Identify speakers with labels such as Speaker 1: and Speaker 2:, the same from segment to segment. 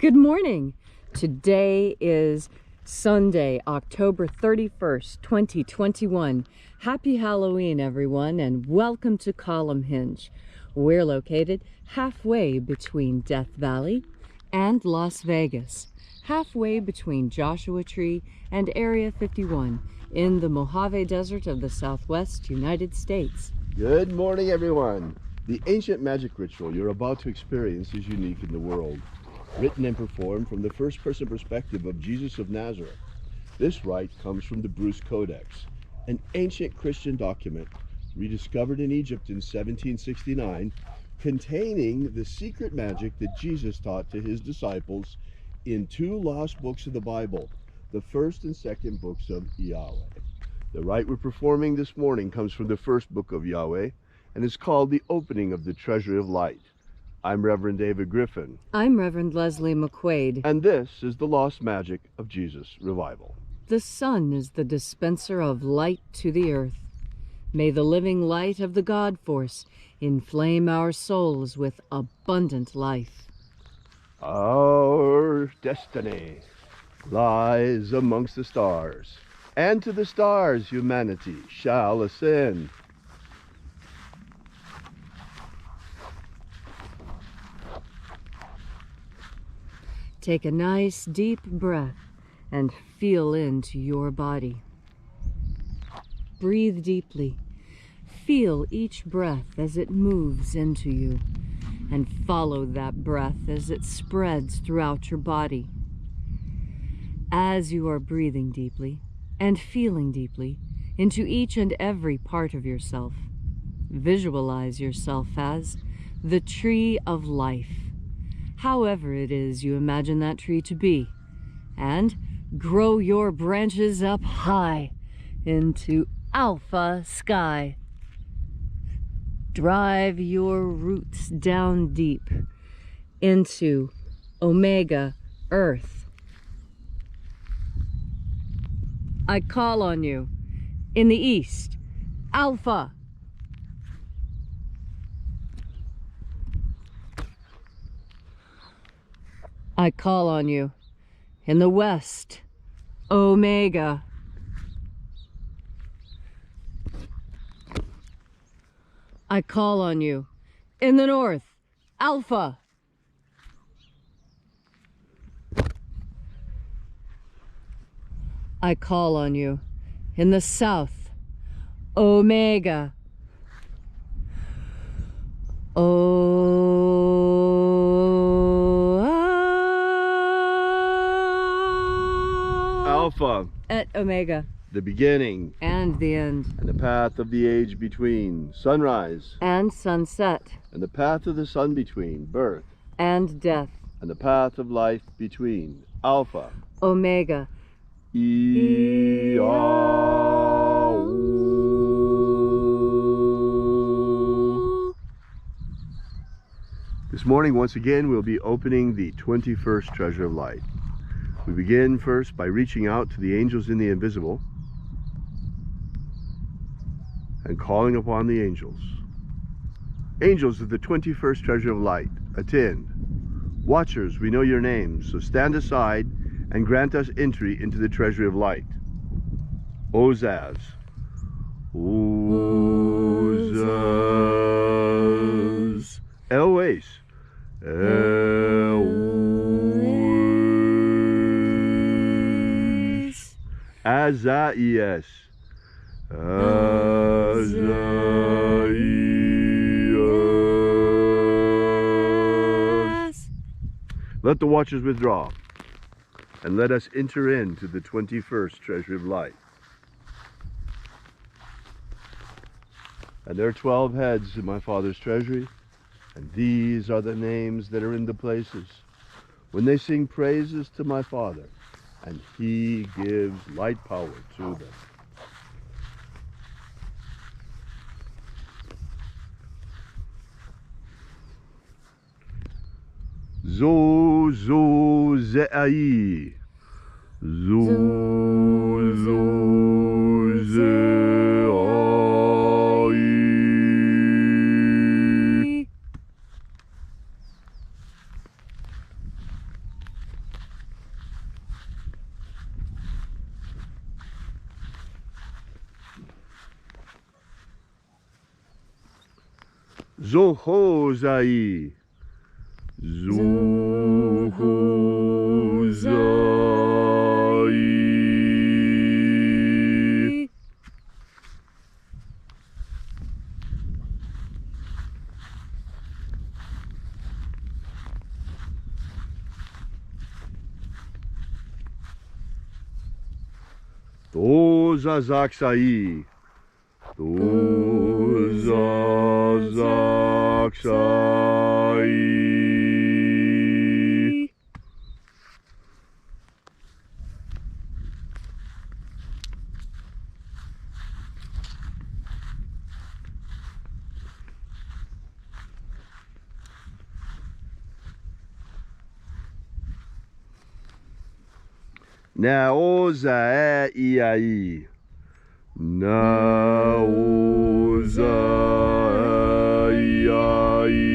Speaker 1: Good morning. Today is Sunday, October 31st, 2021. Happy Halloween, everyone, and welcome to Column Hinge. We're located halfway between Death Valley and Las Vegas, halfway between Joshua Tree and Area 51 in the Mojave Desert of the Southwest United States.
Speaker 2: Good morning, everyone. The ancient magic ritual you're about to experience is unique in the world. Written and performed from the first-person perspective of Jesus of Nazareth. This rite comes from the Bruce Codex, an ancient Christian document rediscovered in Egypt in 1769, containing the secret magic that Jesus taught to his disciples in two lost books of the Bible, the first and second books of Yahweh. The rite we're performing this morning comes from the first book of Yahweh and is called the Opening of the Treasury of Light. I'm Reverend David Griffin.
Speaker 1: I'm Reverend Leslie McQuade.
Speaker 2: And this is the Lost Magic of Jesus Revival.
Speaker 1: The sun is the dispenser of light to the earth. May the living light of the God Force inflame our souls with abundant life.
Speaker 2: Our destiny lies amongst the stars, and to the stars humanity shall ascend.
Speaker 1: Take a nice deep breath and feel into your body. Breathe deeply. Feel each breath as it moves into you, and follow that breath as it spreads throughout your body. As you are breathing deeply and feeling deeply into each and every part of yourself, visualize yourself as the tree of life, however it is you imagine that tree to be, and grow your branches up high into alpha sky. Drive your roots down deep into omega earth. I call on you in the east, alpha. I call on you in the west, omega. I call on you in the north, alpha. I call on you in the south, omega.
Speaker 2: Alpha
Speaker 1: At omega.
Speaker 2: The beginning
Speaker 1: And the end.
Speaker 2: and the path of the age between, sunrise
Speaker 1: And sunset.
Speaker 2: and the path of the sun between, birth
Speaker 1: And death.
Speaker 2: and the path of life between, Alpha
Speaker 1: Omega.
Speaker 2: IAOE. This morning, once again, we'll be opening the 21st Treasure of Light. We begin first by reaching out to the angels in the invisible and calling upon the angels. Angels of the 21st Treasure of Light, attend. Watchers, we know your names, so stand aside and grant us entry into the Treasury of Light. Ozaz. Ozaz. Elwes. Elwes. Azaias. Azaias. Let the watchers withdraw, and let us enter into the 21st Treasury of Light. And there are 12 heads in my Father's treasury, and these are the names that are in the places when they sing praises to my Father, and he gives light power to them. Zo zo ze'ai. Zo zo ze'ai. Zohozai. Zohozai. Dozazaksai. Dozazaksai. Naoza iai. Naoza iai.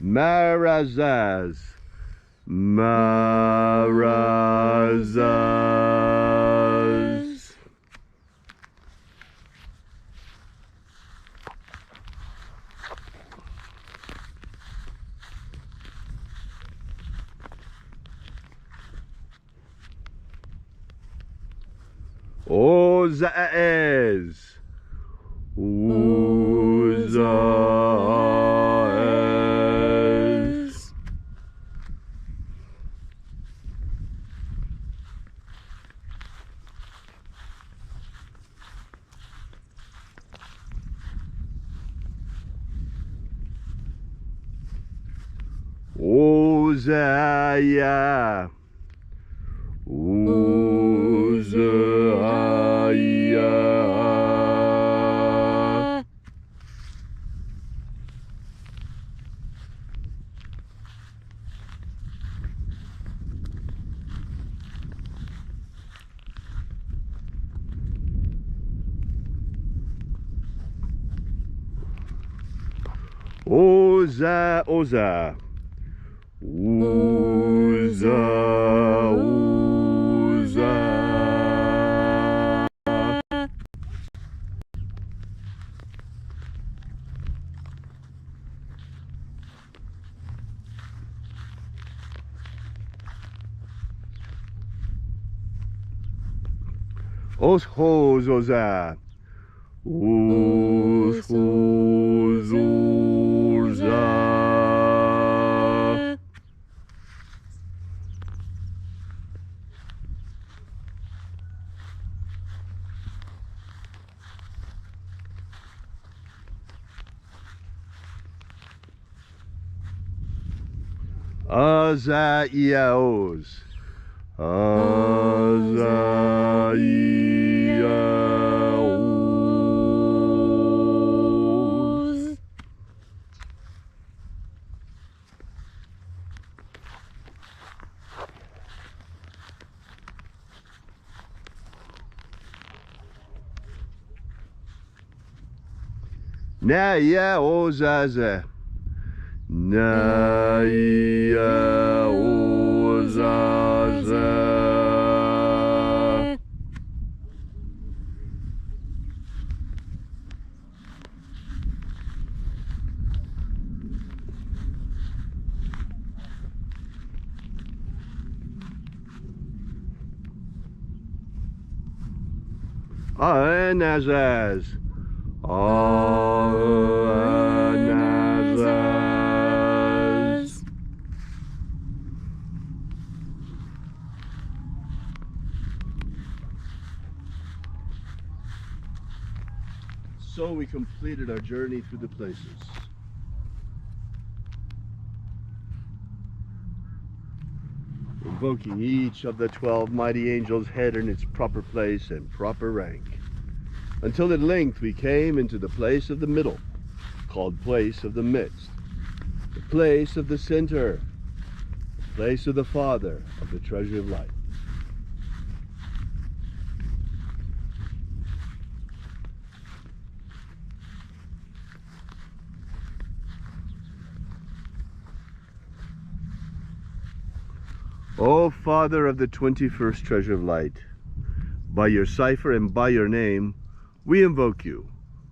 Speaker 2: Marazaz. Marazaz. Ozaez. Ozaez. Ozaya. Ozaya. Oza, Oza. Oza, Oza. Oshos, Oza. Oshos, Oza. Azaiaos. Azaiaos. Naiaozaza. Naiaozaza. Anazaz. Anazaz. So we completed our journey through the places. Invoking each of the 12 mighty angels' head in its proper place and proper rank, until at length we came into the place of the middle, called place of the midst, the place of the center, the place of the Father of the treasure of light. O Father of the 21st treasure of light, by your cipher and by your name, we invoke you,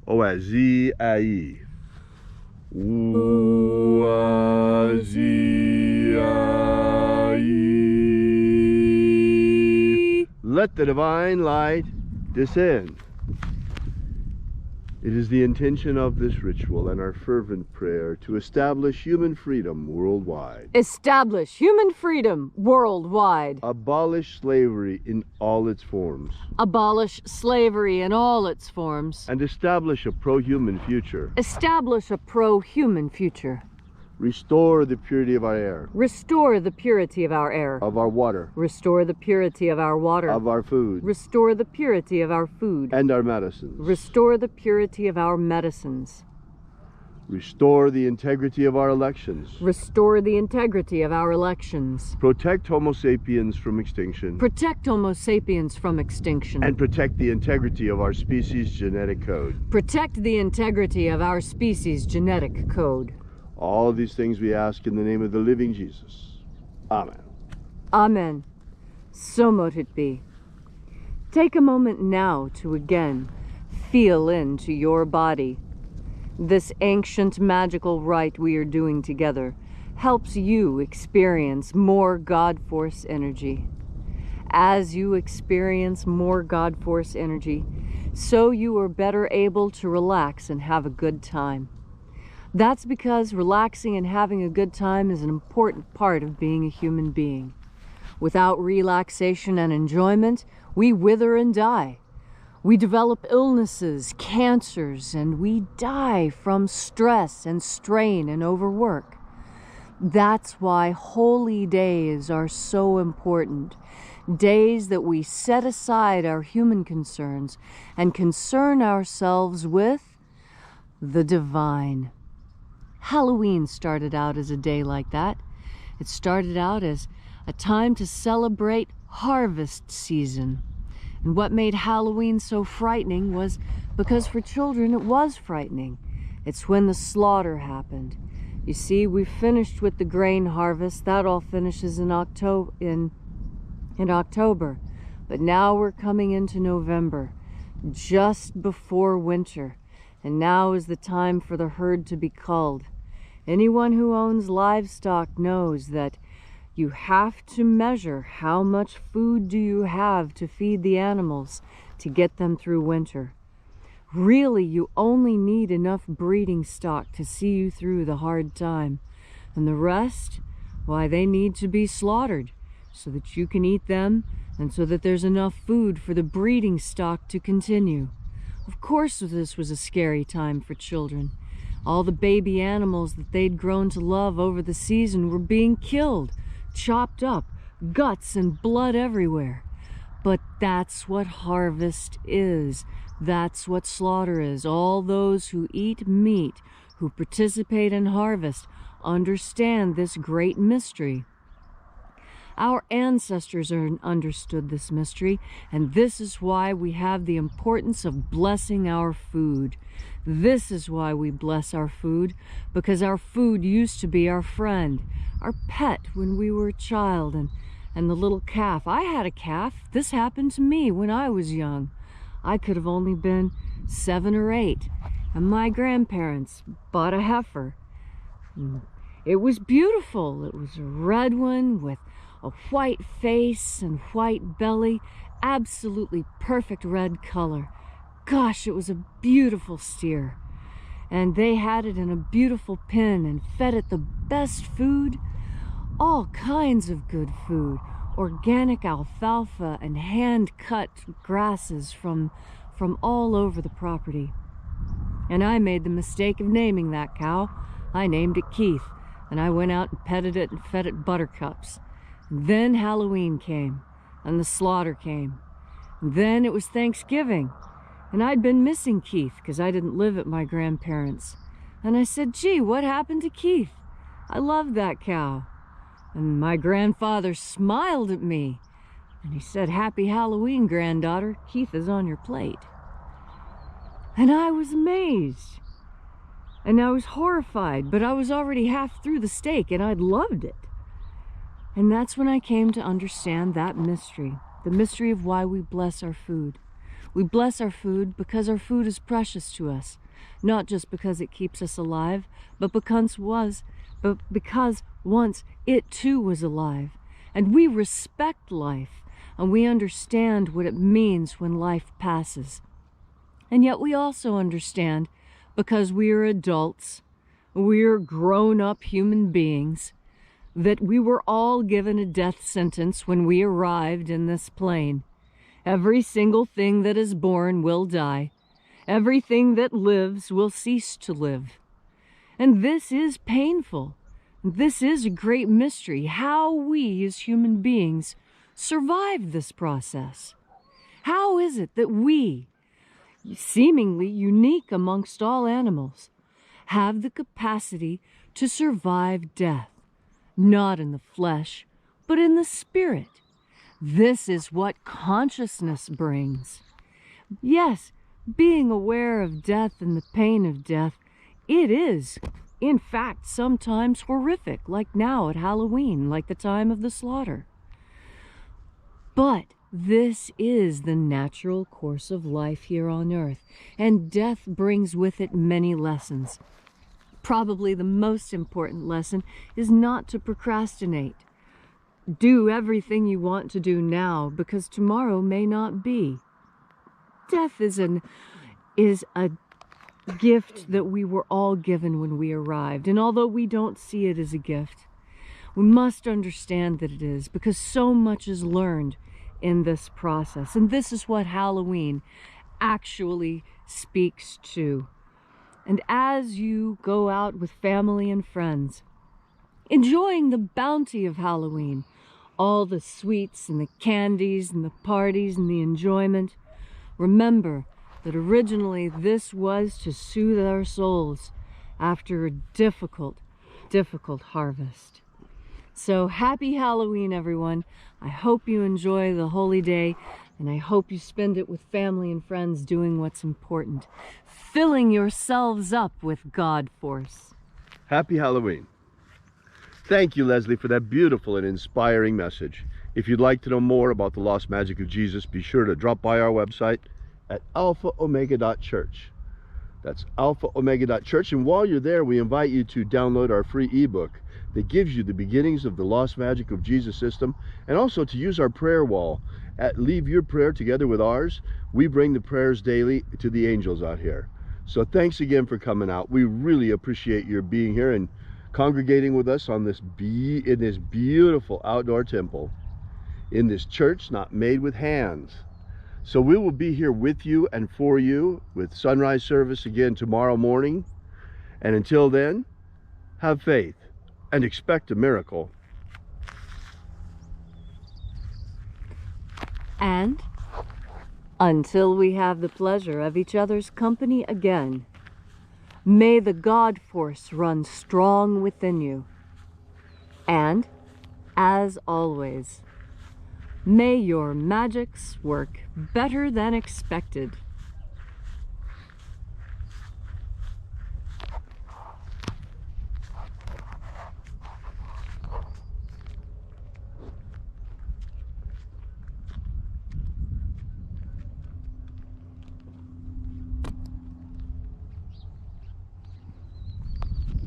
Speaker 2: Oazi Ai. Oazi Ai. Let the divine light descend. It is the intention of this ritual and our fervent prayer to establish human freedom worldwide.
Speaker 1: Establish human freedom worldwide.
Speaker 2: Abolish slavery in all its forms.
Speaker 1: Abolish slavery in all its forms.
Speaker 2: And establish a pro-human future.
Speaker 1: Establish a pro-human future.
Speaker 2: Restore the purity of our air.
Speaker 1: Restore the purity of our air.
Speaker 2: Of our water.
Speaker 1: Restore the purity of our water.
Speaker 2: Of our food.
Speaker 1: Restore the purity of our food.
Speaker 2: And our medicines.
Speaker 1: Restore the purity of our medicines.
Speaker 2: Restore the integrity of our elections.
Speaker 1: Restore the integrity of our elections.
Speaker 2: Protect Homo sapiens from extinction.
Speaker 1: Protect Homo sapiens from extinction.
Speaker 2: And protect the integrity of our species' genetic code.
Speaker 1: Protect the integrity of our species' genetic code.
Speaker 2: All of these things we ask in the name of the living Jesus. Amen.
Speaker 1: Amen. So mote it be. Take a moment now to again feel into your body. This ancient magical rite we are doing together helps you experience more God Force energy. As you experience more God Force energy, so you are better able to relax and have a good time. That's because relaxing and having a good time is an important part of being a human being. Without relaxation and enjoyment, we wither and die. We develop illnesses, cancers, and we die from stress and strain and overwork. That's why holy days are so important. Days that we set aside our human concerns and concern ourselves with the divine. Halloween started out as a day like that. It started out as a time to celebrate harvest season. And what made Halloween so frightening was because for children it was frightening. It's when the slaughter happened. You see, we finished with the grain harvest. That all finishes in October. But now we're coming into November, just before winter. And now is the time for the herd to be culled. Anyone who owns livestock knows that you have to measure how much food do you have to feed the animals to get them through winter. Really, you only need enough breeding stock to see you through the hard time. And the rest, why, they need to be slaughtered so that you can eat them and so that there's enough food for the breeding stock to continue. Of course, this was a scary time for children. All the baby animals that they'd grown to love over the season were being killed, chopped up, guts and blood everywhere. But that's what harvest is. That's what slaughter is. All those who eat meat, who participate in harvest, understand this great mystery. Our ancestors understood this mystery, and this is why we have the importance of blessing our food. This is why we bless our food, because our food used to be our friend, our pet when we were a child, and the little calf. I had a calf. This happened to me when I was young. I could have only been 7 or 8, and my grandparents bought a heifer. It was beautiful. It was a red one with a white face and white belly, absolutely perfect red color. Gosh, it was a beautiful steer. And they had it in a beautiful pen and fed it the best food, all kinds of good food, organic alfalfa and hand-cut grasses from all over the property. And I made the mistake of naming that cow. I named it Keith, and I went out and petted it and fed it buttercups. Then Halloween came, and the slaughter came. And then it was Thanksgiving, and I'd been missing Keith because I didn't live at my grandparents'. And I said, gee, what happened to Keith? I loved that cow. And my grandfather smiled at me, and he said, happy Halloween, granddaughter. Keith is on your plate. And I was amazed, and I was horrified, but I was already half through the steak, and I'd loved it. And that's when I came to understand that mystery, the mystery of why we bless our food. We bless our food because our food is precious to us, not just because it keeps us alive, but because once it too was alive. And we respect life, and we understand what it means when life passes. And yet we also understand, because we are adults, we are grown-up human beings, that we were all given a death sentence when we arrived in this plane. Every single thing that is born will die. Everything that lives will cease to live. And this is painful. This is a great mystery, how we as human beings survive this process. How is it that we, seemingly unique amongst all animals, have the capacity to survive death, not in the flesh, but in the spirit? This is what consciousness brings. Yes, being aware of death and the pain of death, it is, in fact, sometimes horrific, like now at Halloween, like the time of the slaughter. But this is the natural course of life here on earth, and death brings with it many lessons. Probably the most important lesson is not to procrastinate. Do everything you want to do now, because tomorrow may not be. Death is a gift that we were all given when we arrived, and although we don't see it as a gift, we must understand that it is, because so much is learned in this process. And this is what Halloween actually speaks to. And as you go out with family and friends, enjoying the bounty of Halloween, all the sweets and the candies and the parties and the enjoyment, remember that originally this was to soothe our souls after a difficult, difficult harvest. So happy Halloween, everyone. I hope you enjoy the holy day, and I hope you spend it with family and friends doing what's important, filling yourselves up with God force.
Speaker 2: Happy Halloween. Thank you, Leslie, for that beautiful and inspiring message. If you'd like to know more about the lost magic of Jesus, be sure to drop by our website at alphaomega.church. That's alphaomega.church. And while you're there, we invite you to download our free ebook that gives you the beginnings of the lost magic of Jesus system, and also to use our prayer wall. Leave your prayer together with ours. We bring the prayers daily to the angels out here. So thanks again for coming out. We really appreciate your being here and congregating with us on in this beautiful outdoor temple, in this church not made with hands. So we will be here with you and for you with sunrise service again tomorrow morning. And until then, have faith and expect a miracle.
Speaker 1: And until we have the pleasure of each other's company again, may the God force run strong within you. And, as always, may your magics work better than expected.